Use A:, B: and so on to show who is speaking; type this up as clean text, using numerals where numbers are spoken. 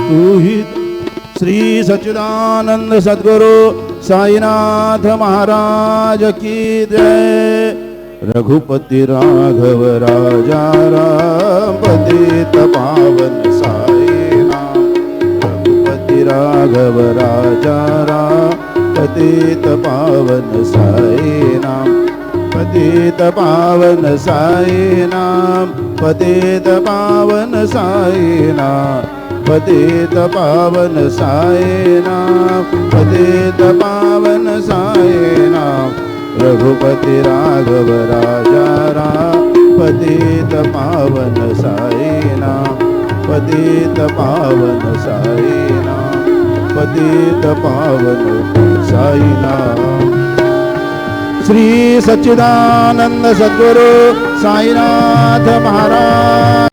A: तू ही श्री सच्चिदानंद सद्गुरु साईनाथ महाराज की जय। रघुपति राघव राजा राम पतित पावन साई नाम। रघुपति राघव राजा राम पतित पावन साई नाम। पतित पावन साई नाम। पतित पावन साई नाम। पतित पावन साई नाम। पतित पावन साई नाम। रघुपति राघव राजा राम पतित पावन साई नाम। पतित पावन साई नाम। पतित पावन साई नाम। श्री सच्चिदानंद सद्गुरु साईनाथ महाराज